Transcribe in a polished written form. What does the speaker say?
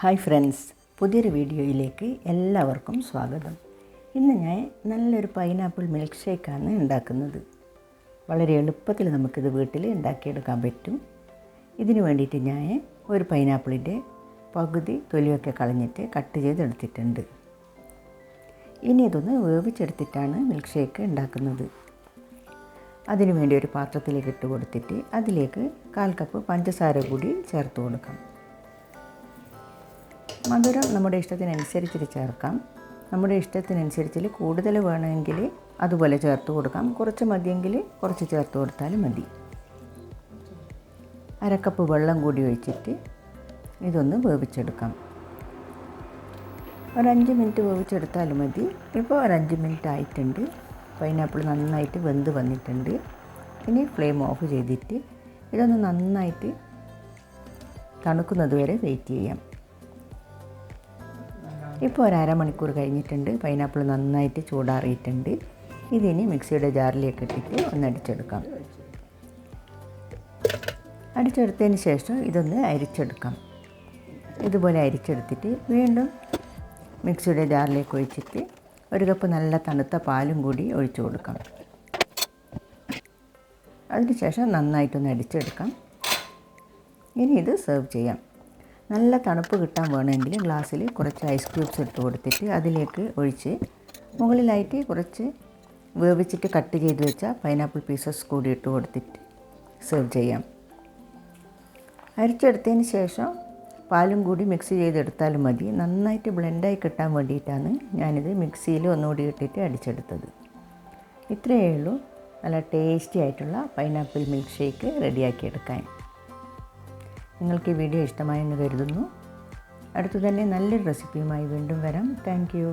Hi friends, പുതിയൊരു വീഡിയോയിലേക്ക് എല്ലാവർക്കും സ്വാഗതം. ഇന്ന് ഞാൻ നല്ലൊരു പൈനാപ്പിൾ മിൽക്ക് ഷേക്കാണ് ഉണ്ടാക്കുന്നത്. വളരെ എളുപ്പത്തിൽ നമുക്കിത് വീട്ടിൽ ഉണ്ടാക്കിയെടുക്കാൻ പറ്റും. ഇതിന് വേണ്ടിയിട്ട് ഞാൻ ഒരു പൈനാപ്പിളിൻ്റെ പകുതി തൊലിയൊക്കെ കളഞ്ഞിട്ട് കട്ട് ചെയ്തെടുത്തിട്ടുണ്ട്. ഇനി ഇതൊന്ന് വേവിച്ചെടുത്തിട്ടാണ് മിൽക്ക് ഷേക്ക് ഉണ്ടാക്കുന്നത്. അതിനു വേണ്ടി ഒരു പാത്രത്തിലേക്ക് ഇട്ട് കൊടുത്തിട്ട് അതിലേക്ക് 1/4 കപ്പ് പഞ്ചസാര കൂടി ചേർത്ത് കൊടുക്കാം. മധുരം നമ്മുടെ ഇഷ്ടത്തിനനുസരിച്ചിട്ട് ചേർക്കാം. നമ്മുടെ ഇഷ്ടത്തിനനുസരിച്ച് കൂടുതൽ വേണമെങ്കിൽ അതുപോലെ ചേർത്ത് കൊടുക്കാം. കുറച്ച് മതിയെങ്കിൽ കുറച്ച് ചേർത്ത് കൊടുത്താലും മതി. 1/2 കപ്പ് വെള്ളം കൂടി ഒഴിച്ചിട്ട് ഇതൊന്ന് വേവിച്ചെടുക്കാം. ഒരു 5 മിനിറ്റ് വേവിച്ചെടുത്താലും മതി. ഇപ്പോൾ ഒരു 5 മിനിറ്റ് ആയിട്ടുണ്ട്. പൈനാപ്പിൾ നന്നായിട്ട് വെന്ത് വന്നിട്ടുണ്ട്. ഇനി ഫ്ലെയിം ഓഫ് ചെയ്തിട്ട് ഇതൊന്ന് നന്നായിട്ട് തണുക്കുന്നത് വരെ വെയിറ്റ് ചെയ്യാം. ഇപ്പോൾ ഒരു അരമണിക്കൂർ കഴിഞ്ഞിട്ടുണ്ട്. പൈനാപ്പിൾ നന്നായിട്ട് ചൂടാറിയിട്ടുണ്ട്. ഇതിനി മിക്സിയുടെ ജാറിലേക്ക് ഇട്ടിട്ട് ഒന്ന് അടിച്ചെടുക്കാം. അടിച്ചെടുത്തതിന് ശേഷം ഇതൊന്ന് അരിച്ചെടുക്കാം. ഇതുപോലെ അരിച്ചെടുത്തിട്ട് വീണ്ടും മിക്സിയുടെ ജാറിലേക്ക് ഒഴിച്ചിട്ട് 1 കപ്പ് നല്ല തണുത്ത പാലും കൂടി ഒഴിച്ചു കൊടുക്കാം. അതിനുശേഷം നന്നായിട്ടൊന്ന് അടിച്ചെടുക്കാം. ഇനി ഇത് സെർവ് ചെയ്യാം. നല്ല തണുപ്പ് കിട്ടാൻ വേണമെങ്കിൽ ഗ്ലാസ്സിൽ കുറച്ച് ഐസ് ക്യൂബ്സ് ഇട്ട് കൊടുത്തിട്ട് അതിലേക്ക് ഒഴിച്ച് മുകളിലായിട്ട് കുറച്ച് വേവിച്ചിട്ട് കട്ട് ചെയ്ത് വെച്ച പൈനാപ്പിൾ പീസസ് കൂടി ഇട്ട് കൊടുത്തിട്ട് സെർവ് ചെയ്യാം. അരിച്ചെടുത്തതിന് ശേഷം പാലും കൂടി മിക്സ് ചെയ്തെടുത്താലും മതി. നന്നായിട്ട് ബ്ലെൻഡായി കിട്ടാൻ വേണ്ടിയിട്ടാണ് ഞാനിത് മിക്സിയിൽ ഒന്നുകൂടി ഇട്ടിട്ട് അടിച്ചെടുത്തത്. ഇത്രയേ ഉള്ളൂ. നല്ല ടേസ്റ്റി ആയിട്ടുള്ള പൈനാപ്പിൾ മിൽക്ക് ഷേക്ക് റെഡിയാക്കിയെടുക്കാൻ. നിങ്ങൾക്ക് ഈ വീഡിയോ ഇഷ്ടമായെന്ന് കരുതുന്നു. അടുത്തു തന്നെ നല്ലൊരു റെസിപ്പിയുമായി വീണ്ടും വരാം. Thank you.